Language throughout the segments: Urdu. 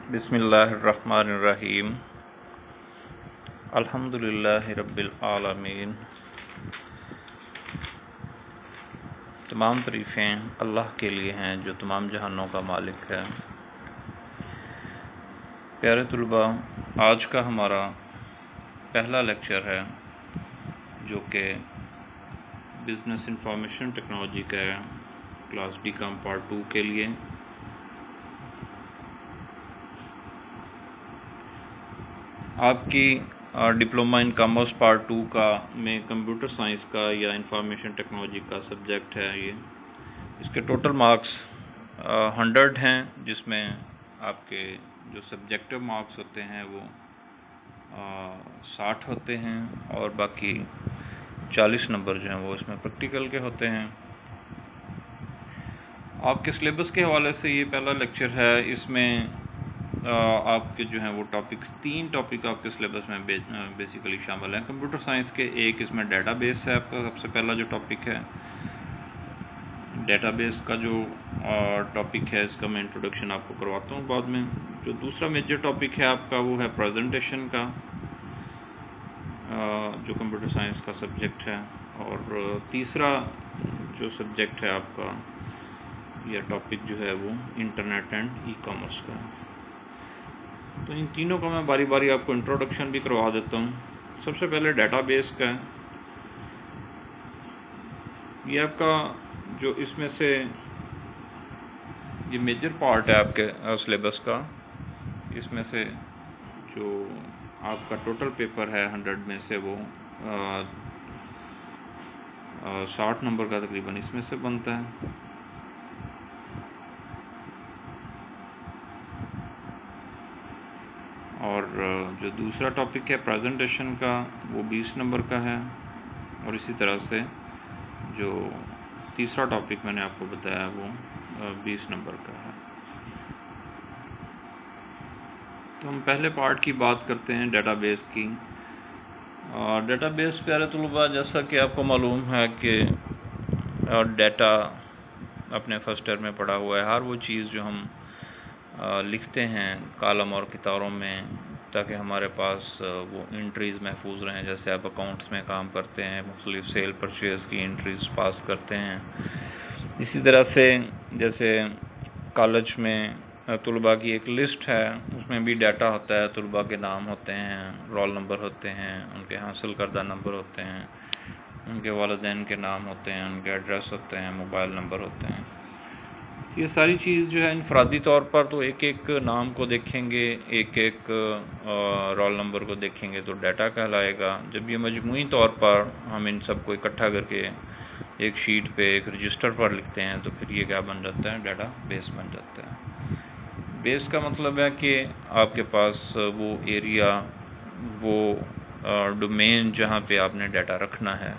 بسم اللہ الرحمن الرحیم الحمدللہ رب العالمین۔ تمام تعریفیں اللہ کے لیے ہیں جو تمام جہانوں کا مالک ہے۔ پیارے طلباء، آج کا ہمارا پہلا لیکچر ہے جو کہ بزنس انفارمیشن ٹیکنالوجی کا ہے، کلاس بی کام پارٹ 2 کے لیے۔ آپ کی ڈپلومہ ان کامرس پارٹ 2 کا میں کمپیوٹر سائنس کا یا انفارمیشن ٹیکنالوجی کا سبجیکٹ ہے اس کے ٹوٹل مارکس 100 ہیں، جس میں آپ کے جو سبجیکٹو مارکس ہوتے ہیں وہ 60 ہوتے ہیں، اور باقی 40 نمبر جو ہیں وہ اس میں پریکٹیکل کے ہوتے ہیں۔ آپ کے سلیبس کے حوالے سے یہ پہلا لیکچر ہے۔ اس میں آپ کے جو ہیں وہ تین ٹاپک آپ کے سلیبس میں بیسیکلی شامل ہیں۔ کمپیوٹر سائنس کے ایک اس میں ڈیٹا بیس ہے، آپ کا سب سے پہلا جو ٹاپک ہے۔ ڈیٹا بیس کا جو ٹاپک ہے اس کا میں انٹروڈکشن آپ کو کرواتا ہوں بعد میں۔ جو دوسرا میجر ٹاپک ہے آپ کا وہ ہے پریزنٹیشن کا، جو کمپیوٹر سائنس کا سبجیکٹ ہے۔ اور تیسرا جو سبجیکٹ ہے آپ کا یا ٹاپک جو ہے وہ انٹرنیٹ اینڈ ای کامرس کا ہے۔ تو ان تینوں کا میں باری باری آپ کو انٹروڈکشن بھی کروا دیتا ہوں۔ سب سے پہلے ڈیٹا بیس کا ہے۔ یہ آپ کا جو اس میں سے یہ میجر پارٹ ہے آپ کے سلیبس کا، اس میں سے جو آپ کا ٹوٹل پیپر ہے 100 میں سے وہ 60 نمبر کا تقریباً اس میں سے بنتا ہے۔ اور جو دوسرا ٹاپک ہے پریزنٹیشن کا وہ 20 نمبر کا ہے، اور اسی طرح سے جو تیسرا ٹاپک میں نے آپ کو بتایا وہ 20 نمبر کا ہے۔ تو ہم پہلے پارٹ کی بات کرتے ہیں ڈیٹا بیس کی۔ ڈیٹا بیس پیارے طلباء، جیسا کہ آپ کو معلوم ہے کہ ڈیٹا اپنے فرسٹ ایئر میں پڑھا ہوا ہے۔ ہر وہ چیز جو ہم لکھتے ہیں کالم اور کتاروں میں تاکہ ہمارے پاس وہ انٹریز محفوظ رہیں، جیسے آپ اکاؤنٹس میں کام کرتے ہیں، مختلف سیل پرچیز کی انٹریز پاس کرتے ہیں۔ اسی طرح سے جیسے کالج میں طلباء کی ایک لسٹ ہے، اس میں بھی ڈیٹا ہوتا ہے، طلباء کے نام ہوتے ہیں، رول نمبر ہوتے ہیں، ان کے حاصل کردہ نمبر ہوتے ہیں، ان کے والدین کے نام ہوتے ہیں، ان کے ایڈریس ہوتے ہیں، موبائل نمبر ہوتے ہیں۔ یہ ساری چیز جو ہے انفرادی طور پر تو ایک ایک نام کو دیکھیں گے، ایک ایک رول نمبر کو دیکھیں گے تو ڈیٹا کہلائے گا۔ جب یہ مجموعی طور پر ہم ان سب کو اکٹھا کر کے ایک شیٹ پہ ایک رجسٹر پر لکھتے ہیں تو پھر یہ کیا بن جاتا ہے؟ ڈیٹا بیس بن جاتا ہے۔ بیس کا مطلب ہے کہ آپ کے پاس وہ ایریا، وہ ڈومین جہاں پہ آپ نے ڈیٹا رکھنا ہے،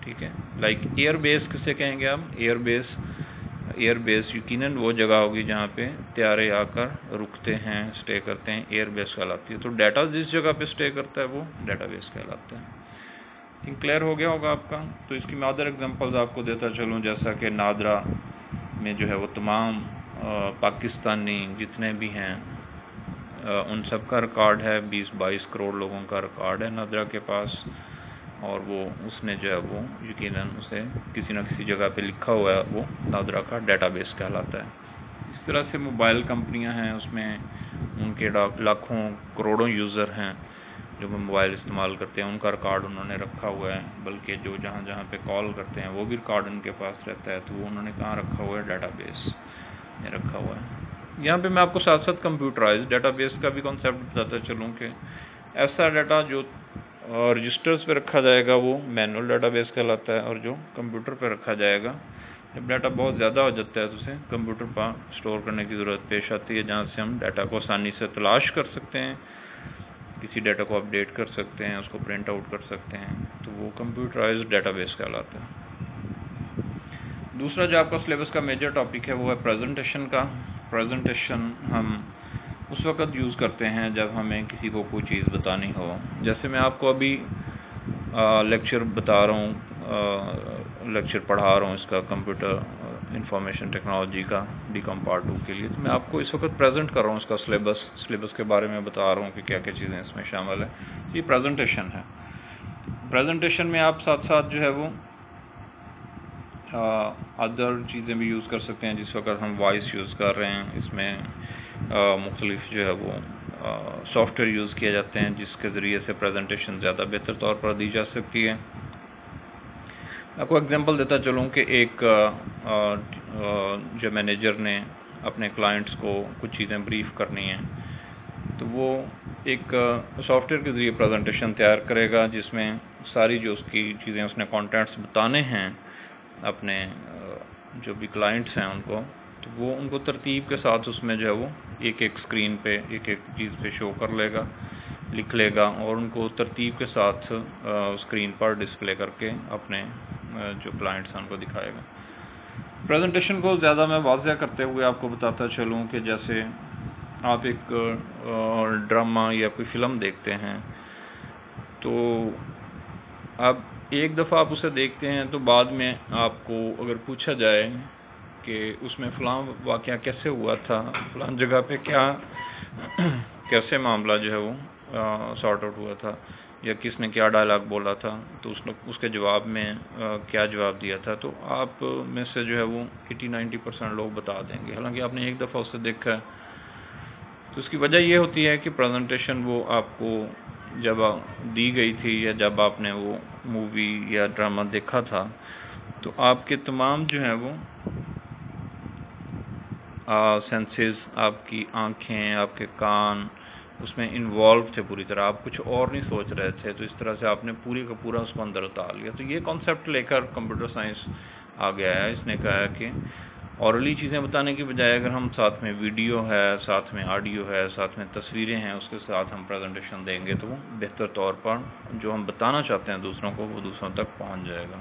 ٹھیک ہے۔ لائک ایئر بیس کسے کہیں گے ہم؟ ایئر بیس یقیناً وہ جگہ ہوگی جہاں پہ طیارے آ کر رکتے ہیں، اسٹے کرتے ہیں، ایئر بیس کہلاتی ہے۔ تو ڈیٹا جس جگہ پہ اسٹے کرتا ہے وہ ڈیٹا بیس کہلاتا ہے۔ کلیئر ہو گیا ہوگا آپ کا؟ تو اس کی میں ادر ایگزامپلز آپ کو دیتا چلوں، جیسا کہ نادرا میں جو ہے وہ تمام پاکستانی جتنے بھی ہیں ان سب کا ریکارڈ ہے، 20-22 کروڑ لوگوں کا ریکارڈ ہے نادرا کے پاس، اور وہ اس نے جو ہے وہ یقیناً اسے کسی نہ کسی جگہ پہ لکھا ہوا ہے، وہ نادرا کا ڈیٹا بیس کہلاتا ہے۔ اس طرح سے موبائل کمپنیاں ہیں، اس میں ان کے لاکھوں کروڑوں یوزر ہیں جو موبائل استعمال کرتے ہیں، ان کا ریکارڈ انہوں نے رکھا ہوا ہے، بلکہ جو جہاں جہاں پہ کال کرتے ہیں وہ بھی ریکارڈ ان کے پاس رہتا ہے، تو وہ انہوں نے کہاں رکھا ہوا ہے؟ ڈیٹا بیس میں رکھا ہوا ہے۔ یہاں پہ میں آپ کو ساتھ ساتھ کمپیوٹرائز ڈیٹا بیس کا بھی کانسیپٹ بتاتا چلوں کہ ایسا ڈیٹا جو رجسٹرز پہ رکھا جائے گا وہ مینول ڈیٹا بیس کہلاتا ہے، اور جو کمپیوٹر پہ رکھا جائے گا، جب ڈیٹا بہت زیادہ ہو جاتا ہے تو اسے کمپیوٹر پر سٹور کرنے کی ضرورت پیش آتی ہے، جہاں سے ہم ڈیٹا کو آسانی سے تلاش کر سکتے ہیں، کسی ڈیٹا کو اپڈیٹ کر سکتے ہیں، اس کو پرنٹ آؤٹ کر سکتے ہیں، تو وہ کمپیوٹرائز ڈیٹا بیس کہلاتا ہے۔ دوسرا جو آپ کا سلیبس کا میجر ٹاپک ہے وہ ہے پریزنٹیشن کا۔ پریزنٹیشن ہم اس وقت یوز کرتے ہیں جب ہمیں کسی کو کوئی چیز بتانی ہو، جیسے میں آپ کو ابھی لیکچر بتا رہا ہوں، لیکچر پڑھا رہا ہوں اس کا کمپیوٹر انفارمیشن ٹیکنالوجی کا BCom پارٹ 2 کے لیے. تو میں آپ کو اس وقت پریزنٹ کر رہا ہوں اس کا سلیبس کے بارے میں بتا رہا ہوں کہ کیا کیا چیزیں اس میں شامل ہیں. یہ پریزنٹیشن ہے. پریزنٹیشن میں آپ ساتھ ساتھ جو ہے وہ ادر چیزیں بھی یوز کر سکتے ہیں. جس وقت ہم وائس یوز کر رہے ہیں اس میں مختلف جو ہے وہ سافٹ ویئر یوز کیے جاتے ہیں جس کے ذریعے سے پریزنٹیشن زیادہ بہتر طور پر دی جا سکتی ہے. آپ کو ایگزامپل دیتا چلوں کہ ایک جو مینیجر نے اپنے کلائنٹس کو کچھ چیزیں بریف کرنی ہیں تو وہ ایک سافٹ ویئر کے ذریعے پریزنٹیشن تیار کرے گا جس میں ساری جو اس کی چیزیں اس نے کانٹینٹس بتانے ہیں اپنے جو بھی کلائنٹس ہیں ان کو، تو وہ ان کو ترتیب کے ساتھ اس میں جو ہے وہ ایک ایک اسکرین پہ ایک ایک چیز پہ شو کر لے گا، لکھ لے گا اور ان کو ترتیب کے ساتھ اسکرین پر ڈسپلے کر کے اپنے جو کلائنٹس ہیں ان کو دکھائے گا. پریزنٹیشن کو زیادہ میں واضح کرتے ہوئے آپ کو بتاتا چلوں کہ جیسے آپ ایک ڈرامہ یا کوئی فلم دیکھتے ہیں تو اب ایک دفعہ آپ اسے دیکھتے ہیں تو بعد میں آپ کو اگر پوچھا جائے کہ اس میں فلاں واقعہ کیسے ہوا تھا، فلاں جگہ پہ کیسے معاملہ جو ہے وہ سارٹ آؤٹ ہوا تھا یا کس نے کیا ڈائلاگ بولا تھا تو اس کے جواب میں کیا جواب دیا تھا، تو آپ میں سے جو ہے وہ 80-90% لوگ بتا دیں گے. حالانکہ آپ نے ایک دفعہ اسے دیکھا ہے. تو اس کی وجہ یہ ہوتی ہے کہ پریزنٹیشن وہ آپ کو جب دی گئی تھی یا جب آپ نے وہ مووی یا ڈرامہ دیکھا تھا تو آپ کے تمام جو ہیں وہ سینسز، آپ کی آنکھیں، آپ کے کان اس میں انوالو تھے پوری طرح. آپ کچھ اور نہیں سوچ رہے تھے، تو اس طرح سے آپ نے پوری کا پورا اس کو اندر اتار لیا. تو یہ کانسیپٹ لے کر کمپیوٹر سائنس آ گیا ہے. اس نے کہا ہے کہ اورلی چیزیں بتانے کی بجائے اگر ہم ساتھ میں ویڈیو ہے، ساتھ میں آڈیو ہے، ساتھ میں تصویریں ہیں، اس کے ساتھ ہم پریزنٹیشن دیں گے تو وہ بہتر طور پر جو ہم بتانا چاہتے ہیں دوسروں کو وہ دوسروں تک پہنچ جائے گا.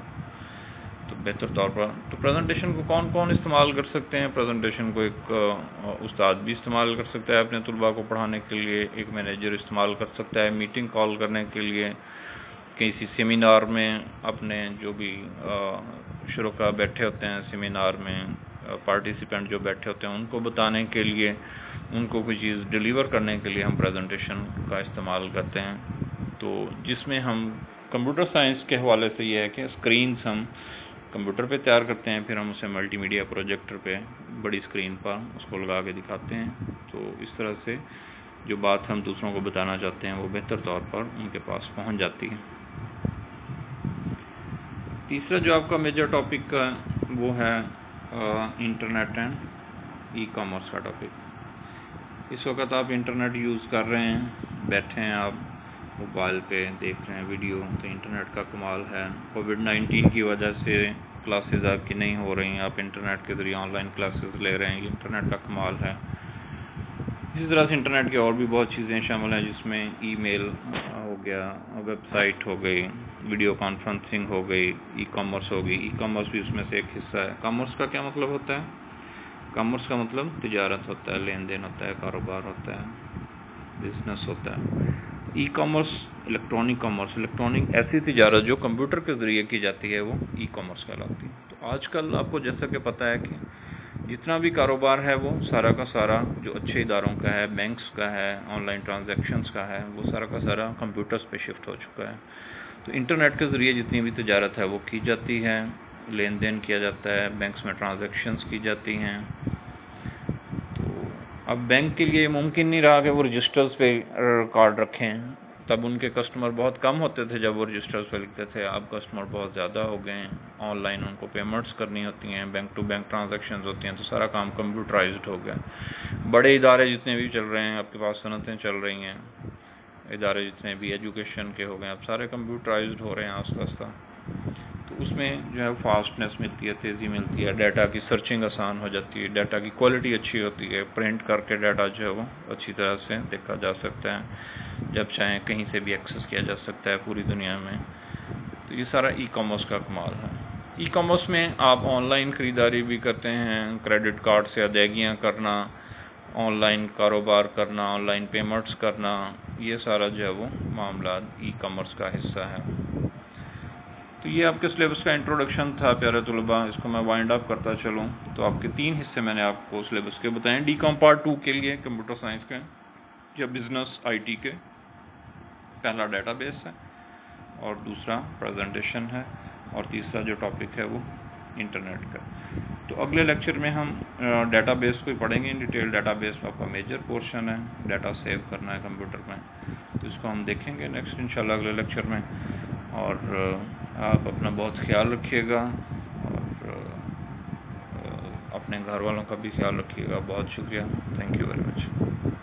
تو بہتر طور پر تو پریزنٹیشن کو کون کون استعمال کر سکتے ہیں؟ پریزنٹیشن کو ایک استاد بھی استعمال کر سکتا ہے اپنے طلباء کو پڑھانے کے لیے، ایک مینیجر استعمال کر سکتا ہے میٹنگ کال کرنے کے لیے، کسی سیمینار میں اپنے جو بھی شرکاء بیٹھے ہوتے ہیں سیمینار میں، پارٹیسپینٹ جو بیٹھے ہوتے ہیں ان کو بتانے کے لیے، ان کو کوئی چیز ڈیلیور کرنے کے لیے ہم پریزنٹیشن کا استعمال کرتے ہیں. تو جس میں ہم کمپیوٹر سائنس کے حوالے سے یہ ہے کہ اسکرینس ہم کمپیوٹر پہ تیار کرتے ہیں، پھر ہم اسے ملٹی میڈیا پروجیکٹر پہ بڑی اسکرین پر اس کو لگا کے دکھاتے ہیں. تو اس طرح سے جو بات ہم دوسروں کو بتانا چاہتے ہیں وہ بہتر طور پر ان کے پاس پہنچ جاتی ہے. تیسرا جو آپ کا میجر ٹاپک کا وہ ہے انٹرنیٹ اینڈ ای کامرس کا ٹاپک. اس وقت آپ انٹرنیٹ یوز کر رہے ہیں، بیٹھے ہیں آپ موبائل پہ دیکھ رہے ہیں ویڈیو، تو انٹرنیٹ کا کمال ہے. کووڈ-19 کی وجہ سے کلاسز آپ کی نہیں ہو رہی ہیں، آپ انٹرنیٹ کے ذریعے آن لائن کلاسز لے رہے ہیں، یہ انٹرنیٹ کا کمال ہے. اسی طرح سے انٹرنیٹ کی اور بھی بہت چیزیں شامل ہیں جس میں ای میل ہو گیا، ویب سائٹ ہو گئی، ویڈیو کانفرنسنگ ہو گئی، ای کامرس ہو گئی. ای کامرس بھی اس میں سے ایک حصہ ہے. کامرس کا کیا مطلب ہوتا ہے؟ کامرس کا مطلب تجارت ہوتا ہے، لین دین ہوتا ہے، کاروبار ہوتا ہے، بزنس ہوتا ہے. E commerce electronic commerce, electronic ایسی تجارت جو کمپیوٹر کے ذریعے کی جاتی ہے وہ ای کامرس کہلاتی ہے. تو آج کل آپ کو جیسا کہ پتہ ہے کہ جتنا بھی کاروبار ہے وہ سارا کا سارا جو اچھے اداروں کا ہے، بینکس کا ہے، آن لائن ٹرانزیکشنز کا ہے، وہ سارا کا سارا کمپیوٹرز پہ شفٹ ہو چکا ہے. تو انٹرنیٹ کے ذریعے جتنی بھی تجارت ہے وہ کی جاتی ہے، لین دین کیا جاتا ہے، بینکس میں ٹرانزیکشنز کی جاتی ہیں. تو اب بینک کے لیے ممکن نہیں رہا کہ وہ رجسٹرز پہ ریکارڈ رکھیں. تب ان کے کسٹمر بہت کم ہوتے تھے جب وہ رجسٹرز پہ لکھتے تھے. اب کسٹمر بہت زیادہ ہو گئے ہیں، آن لائن ان کو پیمنٹس کرنی ہوتی ہیں، بینک ٹو بینک ٹرانزیکشنز ہوتی ہیں، تو سارا کام کمپیوٹرائزڈ ہو گیا. بڑے ادارے جتنے بھی چل رہے ہیں، آپ کے پاس صنعتیں چل رہی ہیں، ادارے جتنے بھی ایجوکیشن کے ہو گئے اب سارے کمپیوٹرائزڈ ہو رہے ہیں آہستہ آہستہ. تو اس میں جو ہے فاسٹنس ملتی ہے، تیزی ملتی ہے، ڈیٹا کی سرچنگ آسان ہو جاتی ہے، ڈیٹا کی کوالٹی اچھی ہوتی ہے، پرنٹ کر کے ڈیٹا جو ہے وہ اچھی طرح سے دیکھا جا سکتا ہے، جب چاہیں کہیں سے بھی ایکسیس کیا جا سکتا ہے پوری دنیا میں. تو یہ سارا ای کامرس کا کمال ہے. ای کامرس میں آپ آن لائن خریداری بھی کرتے ہیں، کریڈٹ کارڈ سے ادائیگیاں کرنا، آن لائن کاروبار کرنا، آن لائن پیمنٹس کرنا، یہ سارا جو ہے وہ معاملات ای کامرس کا حصہ ہے. تو یہ آپ کے سلیبس کا انٹروڈکشن تھا پیارے طلباء، اس کو میں وائنڈ اپ کرتا چلوں تو آپ کے 3 حصے میں نے آپ کو سلیبس کے بتائیں۔ ڈی کام پارٹ 2 کے لیے کمپیوٹر سائنس کے یا بزنس آئی ٹی کے، پہلا ڈیٹا بیس ہے اور دوسرا پریزنٹیشن ہے اور تیسرا جو ٹاپک ہے وہ انٹرنیٹ کا۔ تو اگلے لیکچر میں ہم ڈیٹا بیس کو پڑھیں گے ان ڈیٹیل۔ ڈیٹا بیس آپ کا میجر پورشن ہے، ڈیٹا سیو کرنا ہے کمپیوٹر میں، تو اس کو ہم دیکھیں گے نیکسٹ انشاءاللہ اگلے لیکچر میں۔ اور آپ اپنا بہت خیال رکھیے گا اور اپنے گھر والوں کا بھی خیال رکھیے گا۔ بہت شکریہ، تھینک یو ویری مچ۔